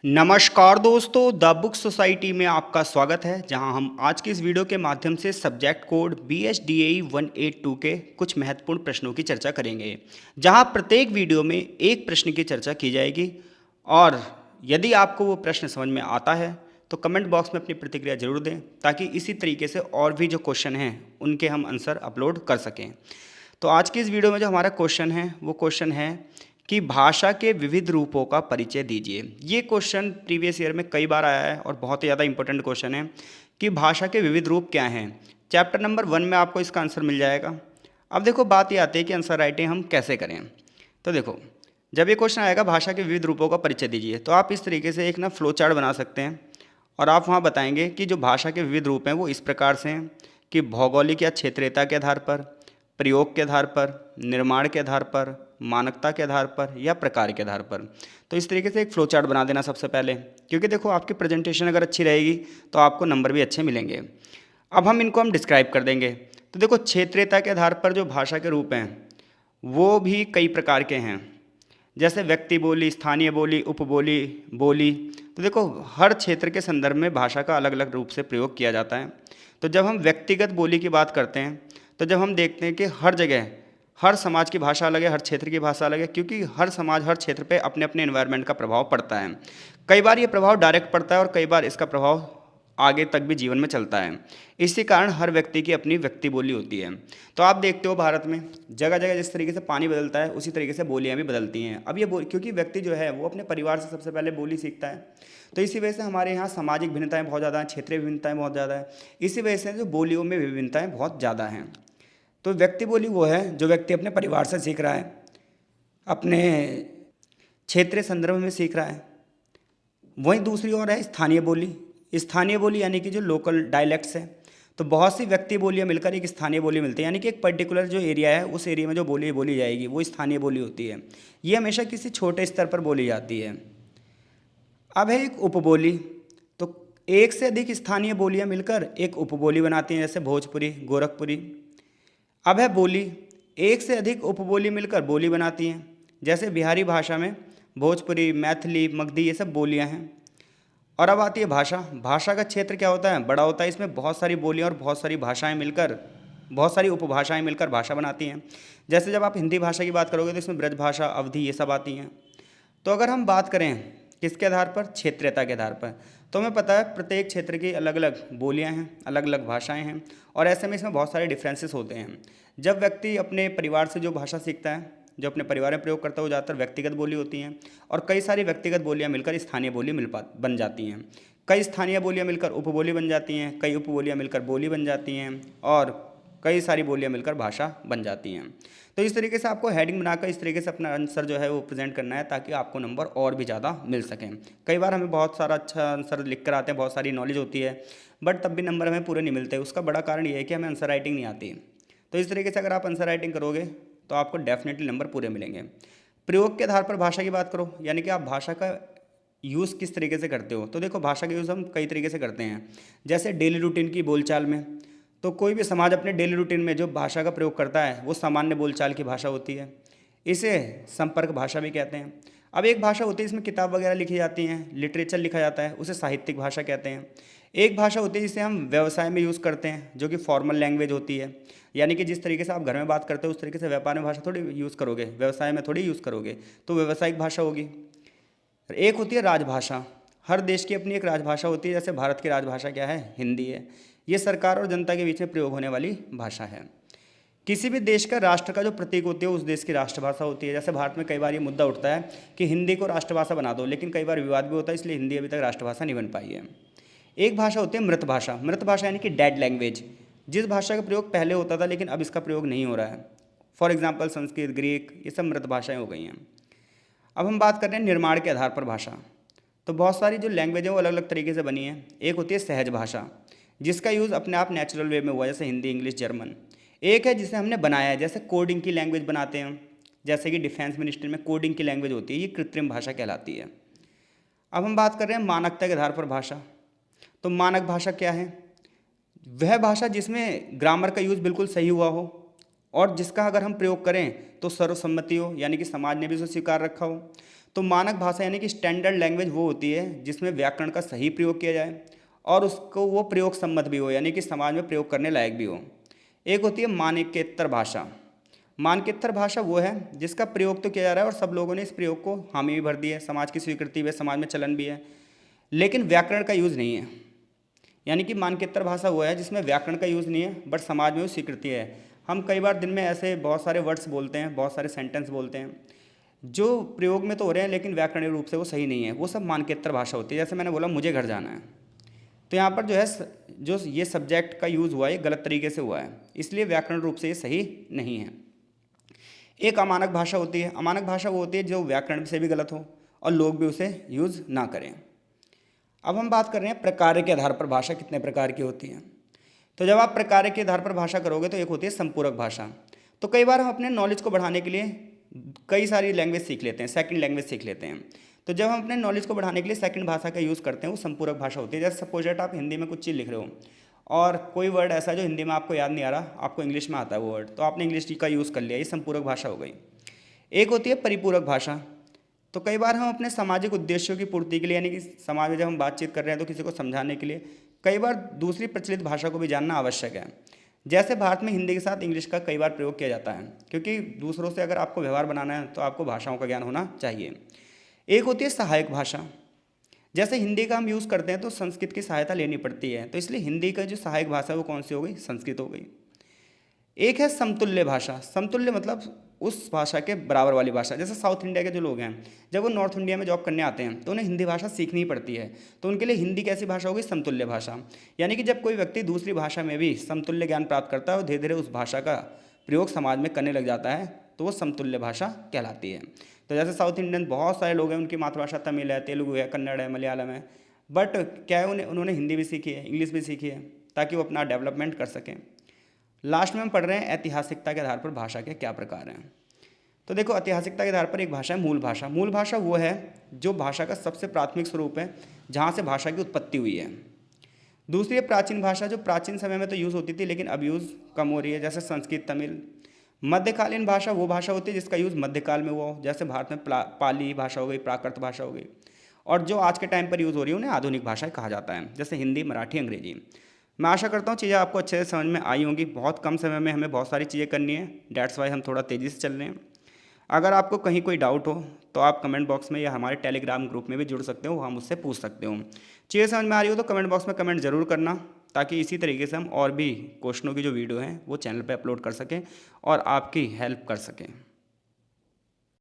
नमस्कार दोस्तों, the book society में आपका स्वागत है। जहां हम आज की इस वीडियो के माध्यम से सब्जेक्ट कोड BSDAE 182 के कुछ महत्वपूर्ण प्रश्नों की चर्चा करेंगे। जहां प्रत्येक वीडियो में एक प्रश्न की चर्चा की जाएगी और यदि आपको वो प्रश्न समझ में आता है तो कमेंट बॉक्स में अपनी प्रतिक्रिया जरूर दें, ताकि इसी तरीके से और भी जो क्वेश्चन हैं उनके हम आंसर अपलोड कर सकें। तो आज की इस वीडियो में जो हमारा क्वेश्चन है वो क्वेश्चन है कि भाषा के विविध रूपों का परिचय दीजिए। ये क्वेश्चन प्रीवियस ईयर में कई बार आया है और बहुत ही ज़्यादा इंपॉर्टेंट क्वेश्चन है कि भाषा के विविध रूप क्या हैं। चैप्टर नंबर 1 में आपको इसका आंसर मिल जाएगा। अब देखो, बात ये आती है कि आंसर राइटिंग हम कैसे करें। तो देखो, जब ये क्वेश्चन आएगा भाषा के विविध रूपों का परिचय दीजिए, तो आप इस तरीके से एक फ्लो चार्ट बना सकते हैं और आप वहाँ बताएंगे कि जो भाषा के विविध रूप हैं वो इस प्रकार से हैं कि भौगोलिक या क्षेत्रीयता के आधार पर, प्रयोग के आधार पर, निर्माण के आधार पर, मानकता के आधार पर या प्रकार के आधार पर। तो इस तरीके से एक फ्लो चार्ट बना देना सबसे पहले, क्योंकि देखो आपकी प्रेजेंटेशन अगर अच्छी रहेगी तो आपको नंबर भी अच्छे मिलेंगे। अब हम डिस्क्राइब कर देंगे। तो देखो, क्षेत्रीयता के आधार पर जो भाषा के रूप हैं वो भी कई प्रकार के हैं, जैसे व्यक्ति बोली, स्थानीय बोली, उपबोली, बोली। तो देखो, हर क्षेत्र के संदर्भ में भाषा का अलग अलग रूप से प्रयोग किया जाता है। तो जब हम व्यक्तिगत बोली की बात करते हैं तो जब हम देखते हैं कि हर जगह हर समाज की भाषा अलग है, हर क्षेत्र की भाषा अलग है, क्योंकि हर समाज हर क्षेत्र पे अपने अपने एनवायरनमेंट का प्रभाव पड़ता है। कई बार ये प्रभाव डायरेक्ट पड़ता है और कई बार इसका प्रभाव आगे तक भी जीवन में चलता है। इसी कारण हर व्यक्ति की अपनी व्यक्ति बोली होती है। तो आप देखते हो भारत में जगह जगह जिस तरीके से पानी बदलता है उसी तरीके से बोलियाँ भी बदलती हैं। अब ये क्योंकि व्यक्ति जो है वो अपने परिवार से सबसे पहले बोली सीखता है, तो इसी वजह से हमारे यहाँ सामाजिक भिन्नताएँ बहुत ज़्यादा हैं, क्षेत्रीय भिन्नताएँ बहुत ज़्यादा है। इसी वजह से जो बोलियों में विभिन्नताएँ बहुत ज़्यादा हैं। तो व्यक्ति बोली वो है जो व्यक्ति अपने परिवार से सीख रहा है, अपने क्षेत्रीय संदर्भ में सीख रहा है। वहीं दूसरी ओर है स्थानीय बोली। स्थानीय बोली यानी कि जो लोकल डायलेक्ट्स हैं। तो बहुत सी व्यक्ति बोलियाँ मिलकर एक स्थानीय बोली मिलती है, यानी कि एक पर्टिकुलर जो एरिया है उस एरिया में जो बोली बोली जाएगी वो स्थानीय बोली होती है। ये हमेशा किसी छोटे स्तर पर बोली जाती है। अब है एक उपबोली। तो एक से अधिक स्थानीय बोलियाँ मिलकर एक उपबोली बनाती हैं, जैसे भोजपुरी, गोरखपुरी। अब है बोली। एक से अधिक उपबोली मिलकर बोली बनाती हैं, जैसे बिहारी भाषा में भोजपुरी, मैथिली, मगधी, ये सब बोलियां हैं। और अब आती है भाषा। भाषा का क्षेत्र क्या होता है? बड़ा होता है। इसमें बहुत सारी बोलियां और बहुत सारी भाषाएं मिलकर, बहुत सारी उपभाषाएं मिलकर भाषा बनाती हैं। जैसे जब आप हिंदी भाषा की बात करोगे तो इसमें ब्रज भाषा, अवधी, ये सब आती हैं। तो अगर हम बात करें किसके आधार पर? क्षेत्रीयता के आधार पर। तो हमें पता है प्रत्येक क्षेत्र की अलग अलग बोलियां हैं, अलग अलग भाषाएं हैं, और ऐसे में इसमें बहुत सारे डिफरेंसेस होते हैं। जब व्यक्ति अपने परिवार से जो भाषा सीखता है, जो अपने परिवार में प्रयोग करता है, वो ज़्यादातर व्यक्तिगत बोली होती हैं। और कई सारी व्यक्तिगत बोलियाँ मिलकर स्थानीय बोली बन जाती हैं। कई स्थानीय बोलियाँ मिलकर उपबोली बन जाती हैं, कई उपबोलियाँ मिलकर बोली बन जाती हैं, और कई सारी बोलियाँ मिलकर भाषा बन जाती हैं। तो इस तरीके से आपको हेडिंग बनाकर इस तरीके से अपना आंसर जो है वो प्रेजेंट करना है, ताकि आपको नंबर और भी ज़्यादा मिल सकें। कई बार हमें बहुत सारा अच्छा आंसर लिख कर आते हैं, बहुत सारी नॉलेज होती है, बट तब भी नंबर हमें पूरे नहीं मिलते। उसका बड़ा कारण ये है कि हमें आंसर राइटिंग नहीं आती। तो इस तरीके से अगर आप आंसर राइटिंग करोगे तो आपको डेफिनेटली नंबर पूरे मिलेंगे। प्रयोग के आधार पर भाषा की बात करो, यानी कि आप भाषा का यूज़ किस तरीके से करते हो। तो देखो, भाषा का यूज़ हम कई तरीके से करते हैं, जैसे डेली रूटीन की बोलचाल में। तो कोई भी समाज अपने डेली रूटीन में जो भाषा का प्रयोग करता है वो सामान्य बोलचाल की भाषा होती है। इसे संपर्क भाषा भी कहते हैं। अब एक भाषा होती है इसमें किताब वगैरह लिखी जाती हैं, लिटरेचर लिखा जाता है, उसे साहित्यिक भाषा कहते हैं। एक भाषा होती है जिसे हम व्यवसाय में यूज़ करते हैं, जो कि फॉर्मल लैंग्वेज होती है, यानी कि जिस तरीके से आप घर में बात करते हो उस तरीके से व्यापार में भाषा थोड़ी यूज़ करोगे, व्यवसाय में थोड़ी यूज़ करोगे, तो व्यावसायिक भाषा होगी। एक होती है राजभाषा। हर देश की अपनी एक राजभाषा होती है, जैसे भारत की राजभाषा क्या है? हिंदी है। ये सरकार और जनता के बीच में प्रयोग होने वाली भाषा है। किसी भी देश का राष्ट्र का जो प्रतीक होती है उस देश की राष्ट्रभाषा होती है। जैसे भारत में कई बार ये मुद्दा उठता है कि हिंदी को राष्ट्रभाषा बना दो, लेकिन कई बार विवाद भी होता है, इसलिए हिंदी अभी तक राष्ट्रभाषा नहीं बन पाई है। एक भाषा होती है मृत भाषा। मृत भाषा यानी कि डेड लैंग्वेज, जिस भाषा का प्रयोग पहले होता था लेकिन अब इसका प्रयोग नहीं हो रहा है। फॉर एग्जाम्पल संस्कृत, ग्रीक, ये सब मृत भाषाएँ हो गई हैं। अब हम बात कर रहे हैं निर्माण के आधार पर भाषा। तो बहुत सारी जो लैंग्वेज है वो अलग अलग तरीके से बनी है। एक होती है सहज भाषा, जिसका यूज़ अपने आप नेचुरल वे में हुआ, जैसे हिंदी, इंग्लिश, जर्मन। एक है जिसे हमने बनाया है, जैसे कोडिंग की लैंग्वेज बनाते हैं, जैसे कि डिफेंस मिनिस्ट्री में कोडिंग की लैंग्वेज होती है, ये कृत्रिम भाषा कहलाती है। अब हम बात कर रहे हैं मानकता के आधार पर भाषा। तो मानक भाषा क्या है? वह भाषा जिसमें ग्रामर का यूज़ बिल्कुल सही हुआ हो और जिसका अगर हम प्रयोग करें तो सर्वसम्मति हो, यानी कि समाज ने भी उसे स्वीकार रखा हो। तो मानक भाषा यानी कि स्टैंडर्ड लैंग्वेज वो होती है जिसमें व्याकरण का सही प्रयोग किया जाए और उसको वो प्रयोग सम्मत भी हो, यानी कि समाज में प्रयोग करने लायक भी हो। एक होती है मानकेतर भाषा। मानकेतर भाषा वो है जिसका प्रयोग तो किया जा रहा है और सब लोगों ने इस प्रयोग को हामी भी भर दी है, समाज की स्वीकृति भी है, समाज में चलन भी है, लेकिन व्याकरण का यूज़ नहीं है। यानी कि मानकेतर भाषा वो है जिसमें व्याकरण का यूज़ नहीं है बट समाज में वो स्वीकृति है। हम कई बार दिन में ऐसे बहुत सारे वर्ड्स बोलते हैं, बहुत सारे सेंटेंस बोलते हैं जो प्रयोग में तो हो रहे हैं लेकिन व्याकरणिक रूप से वो सही नहीं है, वो सब मानकेतर भाषा होती है। जैसे मैंने बोला मुझे घर जाना है, तो यहाँ पर जो है जो ये सब्जेक्ट का यूज़ हुआ है गलत तरीके से हुआ है, इसलिए व्याकरण रूप से ये सही नहीं है। एक अमानक भाषा होती है। अमानक भाषा वो होती है जो व्याकरण से भी गलत हो और लोग भी उसे यूज़ ना करें। अब हम बात कर रहे हैं प्रकार के आधार पर भाषा कितने प्रकार की होती है। तो जब आप प्रकार के आधार पर भाषा करोगे तो एक होती है संपूरक भाषा। तो कई बार हम अपने नॉलेज को बढ़ाने के लिए कई सारी लैंग्वेज सीख लेते हैं, सेकंड लैंग्वेज सीख लेते हैं। तो जब हम अपने नॉलेज को बढ़ाने के लिए सेकंड भाषा का यूज़ करते हैं वो संपूरक भाषा होती है। जैसे सपोज दैट आप हिंदी में कुछ चीज़ लिख रहे हो और कोई वर्ड ऐसा जो हिंदी में आपको याद नहीं आ रहा, आपको इंग्लिश में आता है वो वर्ड, तो आपने इंग्लिश का यूज़ कर लिया, ये संपूरक भाषा हो गई। एक होती है परिपूरक भाषा। तो कई बार हम अपने सामाजिक उद्देश्यों की पूर्ति के लिए, यानी कि समाज में जब हम बातचीत कर रहे हैं तो किसी को समझाने के लिए कई बार दूसरी प्रचलित भाषा को भी जानना आवश्यक है। जैसे भारत में हिंदी के साथ इंग्लिश का कई बार प्रयोग किया जाता है, क्योंकि दूसरों से अगर आपको व्यवहार बनाना है तो आपको भाषाओं का ज्ञान होना चाहिए। एक होती है सहायक भाषा। जैसे हिंदी का हम यूज़ करते हैं तो संस्कृत की सहायता लेनी पड़ती है, तो इसलिए हिंदी का जो सहायक भाषा है वो कौन सी हो गई, संस्कृत हो गई। एक है समतुल्य भाषा। समतुल्य मतलब उस भाषा के बराबर वाली भाषा। जैसे साउथ इंडिया के जो लोग हैं जब वो नॉर्थ इंडिया में जॉब करने आते हैं तो उन्हें हिंदी भाषा सीखनी पड़ती है, तो उनके लिए हिंदी कैसी भाषा होगी, समतुल्य भाषा। यानी कि जब कोई व्यक्ति दूसरी भाषा में भी समतुल्य ज्ञान प्राप्त करता है और धीरे धीरे उस भाषा का प्रयोग समाज में करने लग जाता है तो वो समतुल्य भाषा कहलाती है। तो जैसे साउथ इंडियन बहुत सारे लोग हैं, उनकी मातृभाषा तमिल है, तेलुगु है, कन्नड़ है, मलयालम है, बट क्या है उन्होंने हिंदी भी सीखी है, इंग्लिश भी सीखी है, ताकि वो अपना डेवलपमेंट कर सकें। लास्ट में हम पढ़ रहे हैं ऐतिहासिकता के आधार पर भाषा के क्या प्रकार हैं। तो देखो ऐतिहासिकता के आधार पर एक भाषा है मूल भाषा। मूल भाषा वो है जो भाषा का सबसे प्राथमिक स्वरूप है, जहाँ से भाषा की उत्पत्ति हुई है। दूसरी है प्राचीन भाषा, जो प्राचीन समय में तो यूज़ होती थी लेकिन अब यूज़ कम हो रही है, जैसे संस्कृत, तमिल। मध्यकालीन भाषा वो भाषा होती है जिसका यूज़ मध्यकाल में हुआ हो, जैसे भारत में पाली भाषा हो गई, प्राकृत भाषा हो गई। और जो आज के टाइम पर यूज़ हो रही है उन्हें आधुनिक भाषाएं कहा जाता है, जैसे हिंदी, मराठी, अंग्रेजी। मैं आशा करता हूँ चीज़ें आपको अच्छे से समझ में आई होंगी। बहुत कम समय में हमें बहुत सारी चीज़ें करनी है, डैट्स वाई हम थोड़ा तेज़ी से चल रहे हैं। अगर आपको कहीं कोई डाउट हो तो आप कमेंट बॉक्स में या हमारे टेलीग्राम ग्रुप में भी जुड़ सकते हो, वहाँ मुझसे पूछ सकते हो। चीज़ें समझ में आ रही हो तो कमेंट बॉक्स में कमेंट ज़रूर करना, ताकि इसी तरीके से हम और भी क्वेश्चनों की जो वीडियो हैं वो चैनल पे अपलोड कर सकें और आपकी हेल्प कर सकें।